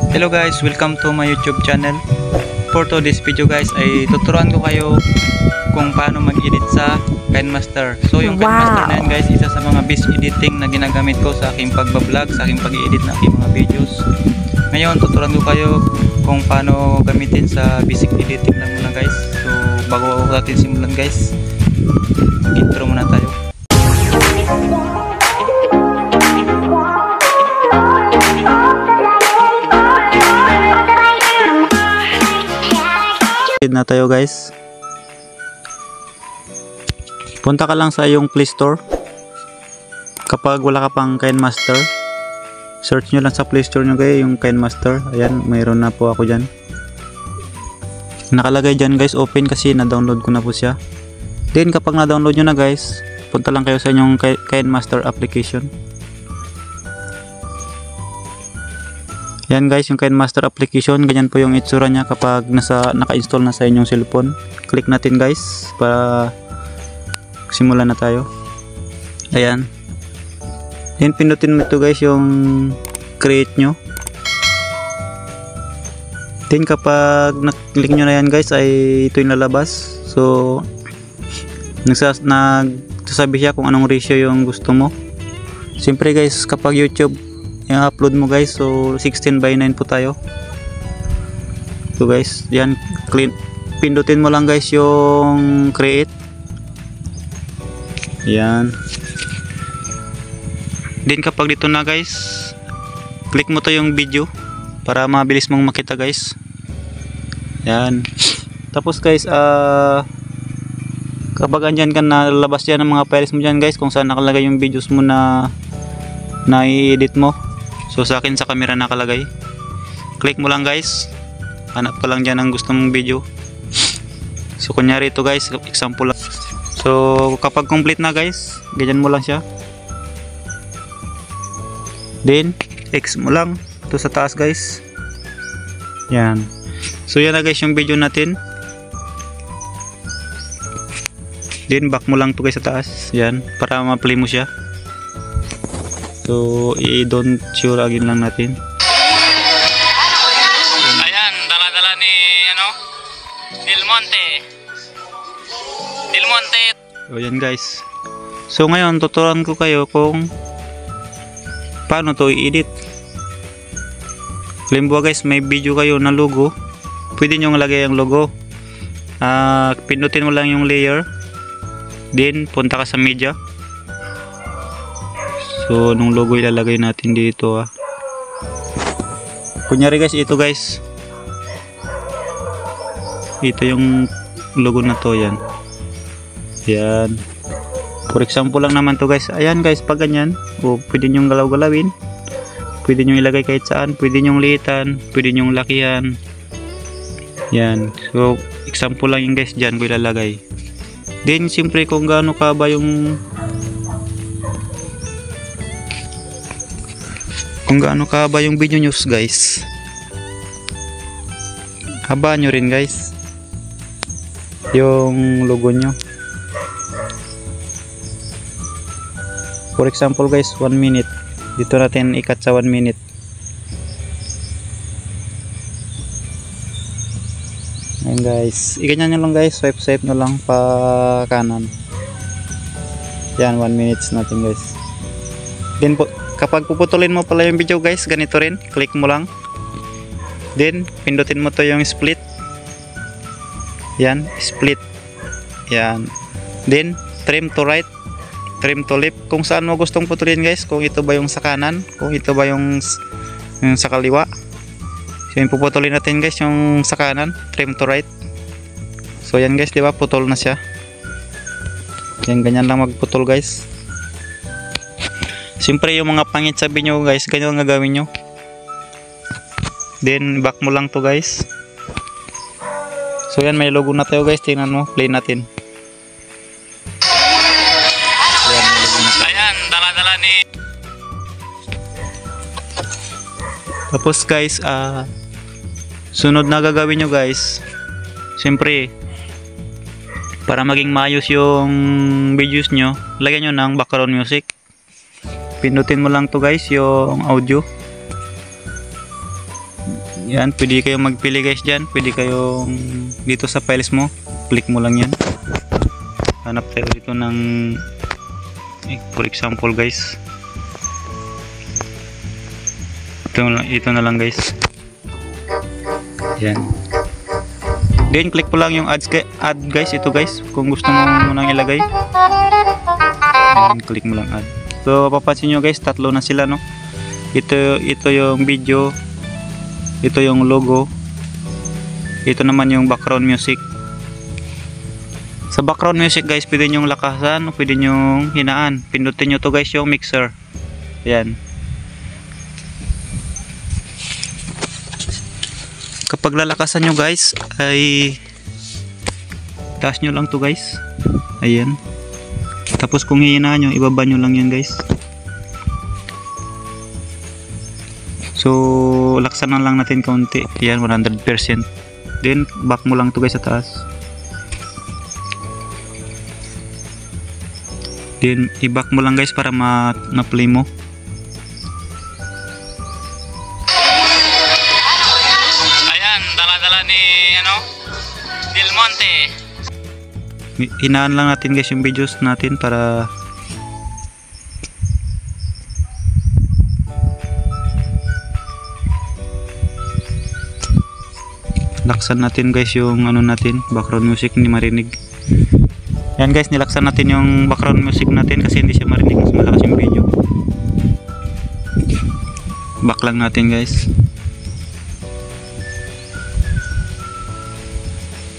Hello guys, welcome to my YouTube channel. For today's video guys ay tuturuan ko kayo kung paano mag-edit sa KineMaster. So yung KineMaster na yan guys, isa sa mga best editing na ginagamit ko sa aking pagbablog, sa aking pag-edit na aking mga videos. Ngayon tuturuan ko kayo kung paano gamitin sa basic editing lang muna guys. So bago natin simulan guys, intro muna tayo. Na tayo guys, punta ka lang sa iyong Play Store. Kapag wala ka pang KineMaster, search nyo lang sa Play Store nyo guys yung KineMaster. Ayan, mayroon na po ako dyan, nakalagay dyan guys, open, kasi na-download ko na po siya. Then kapag na-download nyo na guys, punta lang kayo sa inyong KineMaster application. Yan guys, yung KineMaster application, ganyan po yung itsura niya kapag naka-install na sa inyong cellphone. Click natin guys para simulan na tayo. Ayan. Then pindutin mo ito guys yung create nyo. Then kapag na-click nyo na yan guys ay ito yung lalabas. So nagsasabi siya kung anong ratio yung gusto mo. Siyempre guys, kapag YouTube yung upload mo guys, so 16:9 po tayo. So guys, yan, pindutin mo lang guys yung create. Yan. Then kapag dito na guys, click mo to yung video para mabilis mong makita guys. Yan. Tapos guys, kapag andyan ka na, lalabas yan ng mga files mo dyan guys, kung saan nakalagay yung videos mo na i-edit mo. So sa akin sa camera nakalagay. Click mo lang guys, hanap ka lang dyan ang gusto mong video. So kunyari ito guys, example lang. So kapag complete na guys, ganyan mo lang siya. Then X mo lang ito sa taas guys. Yan. So yan na guys yung video natin. Then back mo lang to guys sa taas. Yan, para ma-play mo siya. So i-don't show again lang natin. Ayan, dala-dala ni Del Monte. So yan guys. So ngayon tuturuan ko kayo kung paano to i-edit. Halimbawa guys, may video kayo na logo, pwede nyo lagay ang logo. Pindutin mo lang yung layer, then punta ka sa media. So nung logo ilalagay natin dito kunyari guys, ito guys, ito yung logo na to. Yan. Yan, for example lang naman to guys. Ayan guys, pag ganyan, pwede nyong galaw-galawin, pwede nyong ilagay kahit saan, pwede nyong liitan, pwede nyong lakihan. Yan, so example lang yung guys, dyan ko ilalagay. Then siyempre kung gaano ka ba yung video news guys, haba nyo rin guys yung logo nyo. For example guys, 1 minute, dito natin ikat sa 1 minute. Ayan guys, iganyan nyo lang guys, swipe nyo lang pa kanan. Yan, 1 minutes natin guys. Then kapag puputulin mo pala yung video guys, ganito rin, click mo lang, then pindutin mo to yung split. Yan, split. Yan, then trim to right, trim to left, kung saan mo gustong putulin guys, kung ito ba yung sa kanan, kung ito ba yung sa kaliwa. So yung puputulin natin guys yung sa kanan, trim to right. So yan guys, diba, putol na siya. Yan, ganyan lang magputol guys. Siyempre yung mga pangit sa video guys, ganyan ang gagawin nyo. Then back mo lang to guys. So yan, may logo na tayo guys, tingnan mo, play natin. Ayan, dala-dala ni. Tapos guys, sunod na gagawin nyo guys, siyempre para maging maayos yung videos nyo, lagyan nyo ng background music. Pindutin mo lang to guys yung audio. Yan, pwede kayong magpili guys dyan. Pwede kayong dito sa files mo, click mo lang yan. Hanap tayo dito ng for example guys, ito na lang guys. Yan, then click po lang yung add guys. Ito guys, kung gusto mo nang ilagay, yan, click mo lang add. So papansin nyo guys, tatlo na sila, no? Ito yung video, ito yung logo, ito naman yung background music. Sa background music guys, pwede nyong lakasan, pwede nyong hinaan. Pindutin nyo to guys yung mixer. Yan. Kapag lalakasan nyo guys, ay taas nyo lang to guys. Ayan. Tapos kung hihinaan nyo, ibaba nyo lang yan guys. So laksan na lang natin kaunti. Yan, 100%. Then back mo lang to guys sa taas. Then i-back mo lang guys para ma-play mo. Ayan, dala-dala ni Del Monte. Hinaan lang natin guys yung videos natin para laksan natin guys yung natin, background music, hindi marinig. Yan guys, nilaksan natin yung background music natin kasi hindi siya marinig, mas malakas yung video. Back lang natin guys.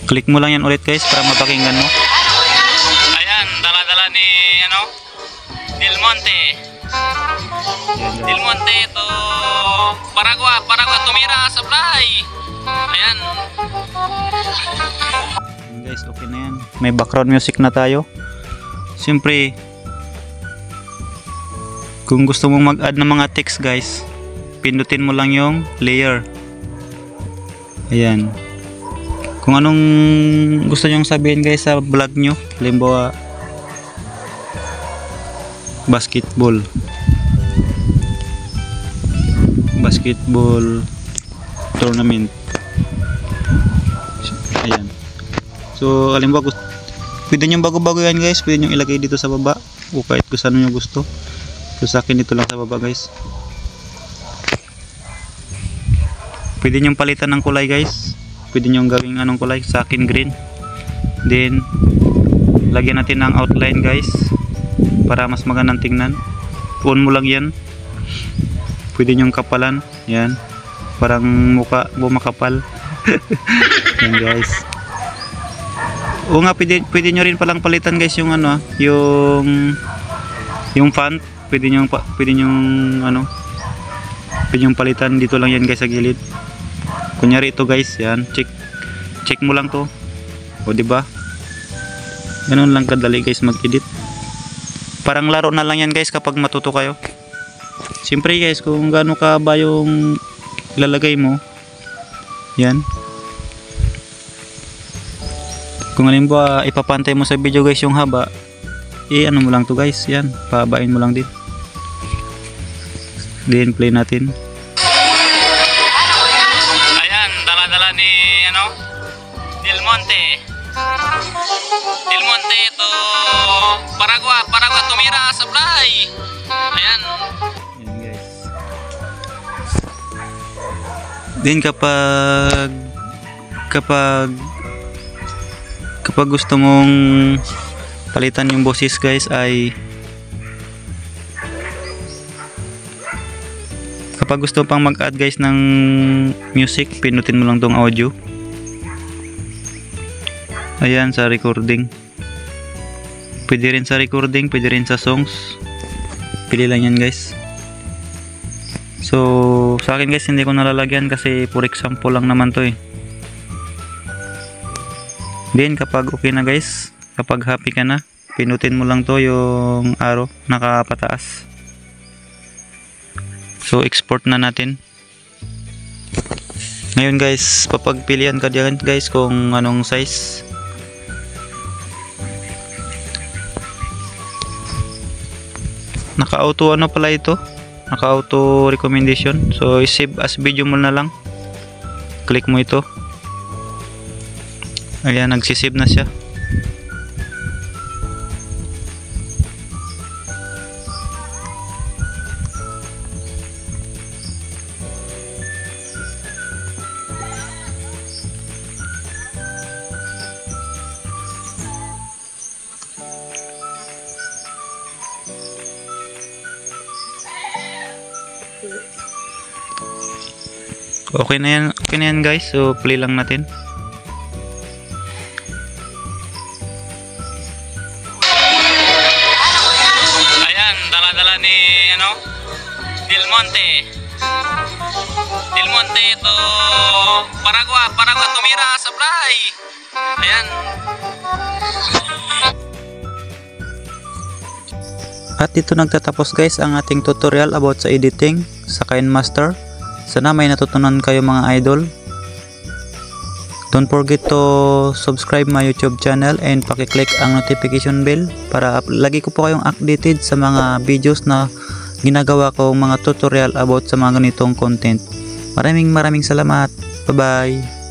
Click mo lang yan ulit guys para mapakinggan mo. Ayan, dala-dala ni Del Monte. Del Monte to Paragua tumira sa fly. Ayan guys, okay na yan. May background music na tayo. Siyempre, kung gusto mong mag-add ng mga text guys, pindutin mo lang yung layer. Ayan. Kung anong gusto nyong sabihin guys sa vlog nyo, halimbawa basketball tournament. Ayan. So halimbawa pwede nyo bago-bago yan guys, pwede nyo ilagay dito sa baba o kahit kung saan nyo gusto. So sa akin dito lang sa baba guys. Pwede nyo palitan ng kulay guys, pwede nyo gawing anong kulay. Sa akin green. Then lagyan natin ng outline guys para mas magandang tingnan. On mo lang yan. Pwede nyo kapalan. Yan, parang mukha bumakapal. Yan guys. O nga, pwede nyo rin palang palitan guys yung yung font. Pwede nyong palitan dito lang yan guys sa gilid. Kunyari ito guys, yan, check mo lang to. O diba? Ganun lang kadali guys mag-edit. Parang laro na lang yan guys kapag matuto kayo. Siyempre guys, kung gaano ka ba yung ilalagay mo, yan. Kung halimbawa ipapantay mo sa video guys yung haba, ano mo lang to guys, yan, pahabain mo lang din. Then play natin. Ayan, dala-dala ni Del Monte. Del Monte to Paragua tumira sa fly. Ayan. Yan guys. Then kapag gusto mong palitan yung boses guys, ay kapag gusto pang mag-add guys ng music, pinutin mo lang tong audio. Ayan, sa recording. Pwede rin sa recording, pwede rin sa songs. Pili lang yan guys. So sa akin guys, hindi ko nalalagyan kasi for example lang naman to eh. Then kapag okay na guys, kapag happy ka na, pinutin mo lang to yung arrow nakapataas. So export na natin. Ngayon guys, papagpilian ka diyan guys kung anong size. Naka-auto pala ito? Naka-auto recommendation. So i-save as video mo na lang. click mo ito. Ayan, nagsisave na siya. Okay na yan guys, so play lang natin. Ayan, dala-dala ni Del Monte to Paragua tumira supply. Ayan. At dito nagtatapos guys ang ating tutorial about sa editing sa KineMaster. Sana may natutunan kayo mga idol. Don't forget to subscribe my YouTube channel and paki-click ang notification bell para lagi ko po kayong updated sa mga videos na ginagawa ko, mga tutorial about sa mga ganitong content. Maraming salamat. Bye bye.